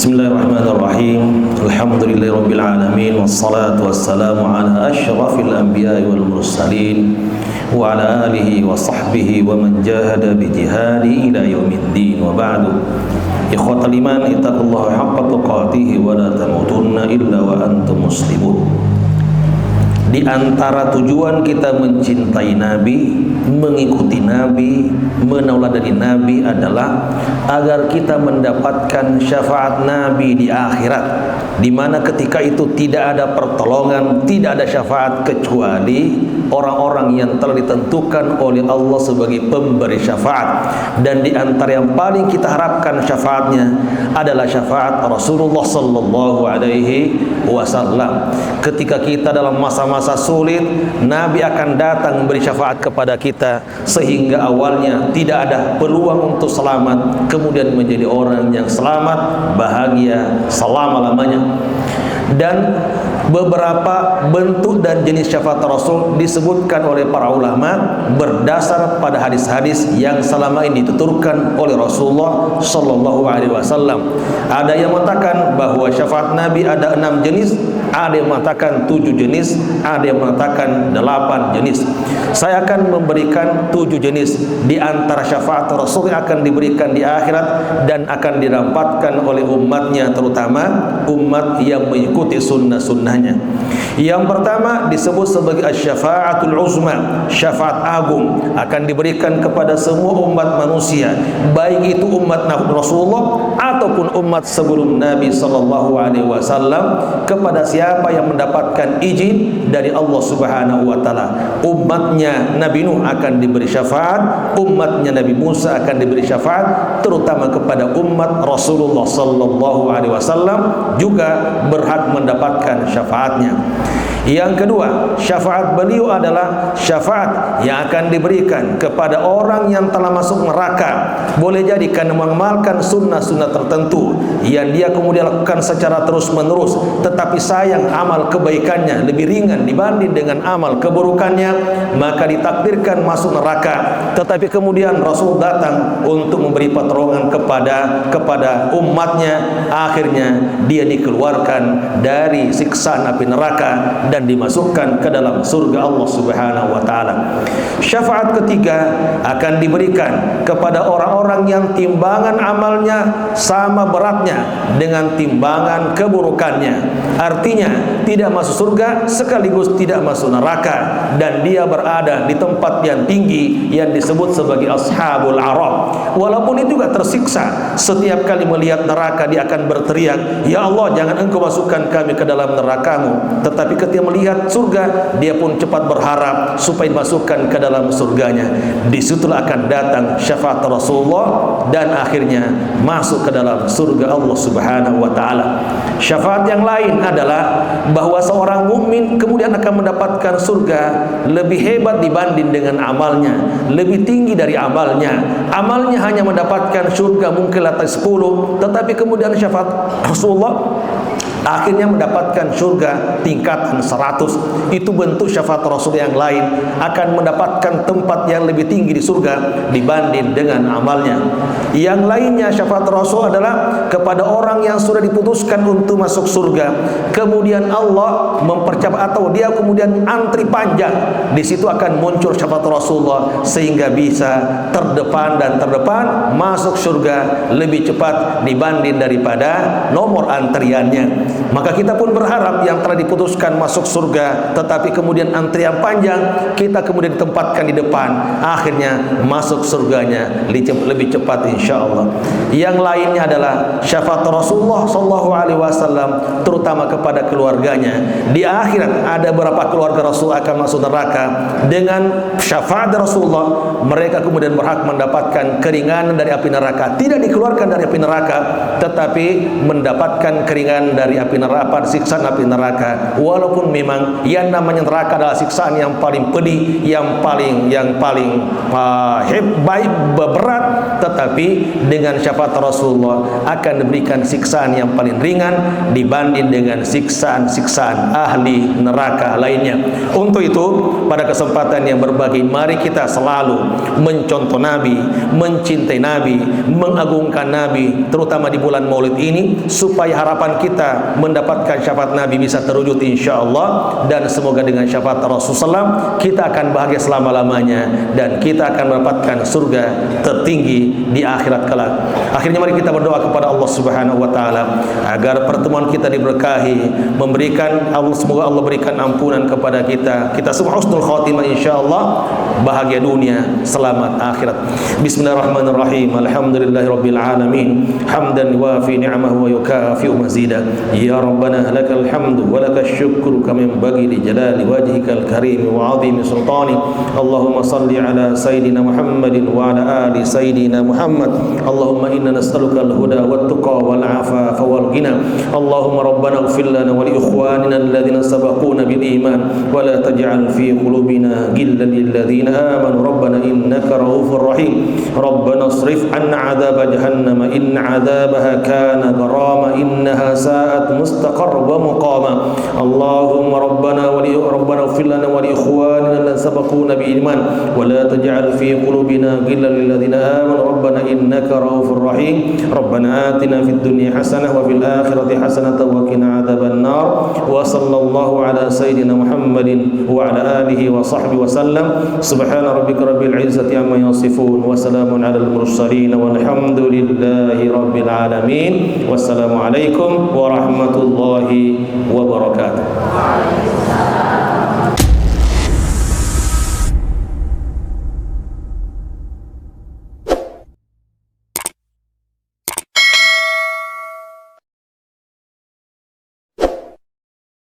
Bismillahirrahmanirrahim. Alhamdulillahirabbil alamin wassalatu wassalamu ala asyrafil anbiya'i wal mursalin wa ala alihi wa sahbihi wa man jahada bi jihadi ila yaumiddin wa ba'du. Ikhwatal iman, ittaqullaha haqqa tuqatih wa la tamutunna illa wa antum muslimun. Di antara tujuan kita mencintai Nabi, mengikuti Nabi, menauladani Nabi adalah agar kita mendapatkan syafaat Nabi di akhirat, di mana ketika itu tidak ada pertolongan, tidak ada syafaat kecuali orang-orang yang telah ditentukan oleh Allah sebagai pemberi syafaat. Dan di antara yang paling kita harapkan syafaatnya adalah syafaat Rasulullah sallallahu alaihi wasallam. Ketika kita dalam masa-masa sulit, Nabi akan datang memberi syafaat kepada kita, sehingga awalnya tidak ada peluang untuk selamat, kemudian menjadi orang yang selamat, bahagia selama-lamanya. Dan beberapa bentuk dan jenis syafaat Rasul disebutkan oleh para ulama berdasar pada hadis-hadis yang selama ini dituturkan oleh Rasulullah sallallahu alaihi wasallam. Ada yang mengatakan bahwa syafaat Nabi ada 6 jenis, ada yang mengatakan 7 jenis, ada yang mengatakan 8 jenis. Saya akan memberikan 7 jenis di antara syafaat Rasul yang akan diberikan di akhirat dan akan didapatkan oleh umatnya, terutama umat yang mengikuti sunnah-sunnahnya. Yang pertama disebut sebagai asy-syafa'atul uzma, syafaat agung, akan diberikan kepada semua umat manusia, baik itu umat Rasulullah ataupun umat sebelum Nabi sallallahu alaihi wasallam, kepada siapa yang mendapatkan izin dari Allah Subhanahu wa taala. Umatnya Nabi Nuh akan diberi syafaat, umatnya Nabi Musa akan diberi syafaat, terutama kepada umat Rasulullah sallallahu alaihi wasallam juga berhak mendapatkan syafaatnya. Yang kedua, syafaat beliau adalah syafaat yang akan diberikan kepada orang yang telah masuk neraka. Boleh jadi karena mengamalkan sunnah-sunnah tertentu yang dia kemudian lakukan secara terus-menerus, tetapi sayang amal kebaikannya lebih ringan dibanding dengan amal keburukannya, maka ditakdirkan masuk neraka. Tetapi kemudian Rasul datang untuk memberi pertolongan kepada umatnya, akhirnya dia dikeluarkan dari siksaan api neraka dan dimasukkan ke dalam surga Allah Subhanahu wa taala. Syafaat ketiga akan diberikan kepada orang-orang yang timbangan amalnya sama beratnya dengan timbangan keburukannya. Artinya tidak masuk surga sekaligus tidak masuk neraka, dan dia berada di tempat yang tinggi yang disebut sebagai ashabul araf. Walaupun itu juga tersiksa, setiap kali melihat neraka dia akan berteriak, "Ya Allah, jangan Engkau masukkan kami ke dalam neraka-Mu." Tetapi ketika melihat surga, dia pun cepat berharap supaya dimasukkan ke dalam surganya. Disitulah akan datang syafaat Rasulullah dan akhirnya masuk ke dalam surga Allah Subhanahu wa taala. Syafaat yang lain adalah bahwa seorang mukmin kemudian akan mendapatkan surga lebih hebat dibanding dengan amalnya, lebih tinggi dari amalnya. Amalnya hanya mendapatkan surga mungkin atas 10, tetapi kemudian syafaat Rasulullah akhirnya mendapatkan surga tingkatan 100. Itu bentuk syafaat Rasul yang lain, akan mendapatkan tempat yang lebih tinggi di surga dibanding dengan amalnya. Yang lainnya syafaat Rasul adalah kepada orang yang sudah diputuskan untuk masuk surga, kemudian Allah mempercepat atau dia kemudian antri panjang, di situ akan muncul syafaat Rasulullah sehingga bisa terdepan masuk surga lebih cepat dibanding daripada nomor antriannya. Maka kita pun berharap yang telah diputuskan masuk surga tetapi kemudian antrian panjang, kita kemudian ditempatkan di depan, akhirnya masuk surganya lebih cepat insyaallah. Yang lainnya adalah syafaat Rasulullah sallallahu alaihi wasallam terutama kepada keluarganya. Di akhirat ada beberapa keluarga Rasul akan masuk neraka. Dengan syafaat Rasulullah, mereka kemudian berhak mendapatkan keringanan dari api neraka, tidak dikeluarkan dari api neraka tetapi mendapatkan keringanan dari api neraka, siksaan api neraka. Walaupun memang yang namanya neraka adalah siksaan yang paling pedih, yang paling baik, berat, tetapi dengan syafaat Rasulullah akan diberikan siksaan yang paling ringan dibanding dengan siksaan-siksaan ahli neraka lainnya. Untuk itu, pada kesempatan yang berbagi, mari kita selalu mencontoh Nabi, mencintai Nabi, mengagungkan Nabi, terutama di bulan Maulid ini, supaya harapan kita mendapatkan syafaat Nabi bisa terwujud insyaallah. Dan semoga dengan syafaat Rasulullah kita akan bahagia selama-lamanya dan kita akan mendapatkan surga tertinggi di akhirat kelak. Akhirnya mari kita berdoa kepada Allah Subhanahu wa taala agar pertemuan kita diberkahi, semoga Allah berikan ampunan kepada kita semua husnul khatimah insyaallah, bahagia dunia, selamat akhirat. Bismillahirrahmanirrahim. Alhamdulillahirabbil alamin, hamdan yuwafi ni'amahu wa yukafi'u mazida. Ya rabbana lakal hamdu wa lakal syukru kama yanbaghi li jalali wajhikal karim wa 'azimi sultani. Allahumma salli ala sayidina Muhammadin wa ala ali sayidina Muhammad. Allahumma inna nas'aluka al-huda wat tuqa wal afafa wal ghina. Allahumma rabbana ighfir lana wa li ikhwanina alladhina sabaquna bil iman wa la taj'al fi qulubina ghillan lil ladzina amanu rabbana innaka ra'ufur rahim. Rabbana asrif 'anna 'adzaba jahannam inna 'adzabaha kana gharama innaha sa'at mustaqarra wa muqama. Allahumma rabbana ighfir lana wa li ikhwanina alladhina sabaquna bil iman wa la taj'al fi qulubina ghillan lil ladzina amanu rabbana innaka ra'ufur rahim. Rabbana atina fid dunya hasanah wa fil akhirati hasanah wa qina adzaban nar. Wa sallallahu ala sayidina Muhammadin wa ala alihi wa sahbihi wa sallam. Subhana rabbika rabbil izzati amma yasifun wa salamun alal mursalin walhamdulillahi rabbil alamin. Wassalamu alaikum warahmatullahi wabarakatuh.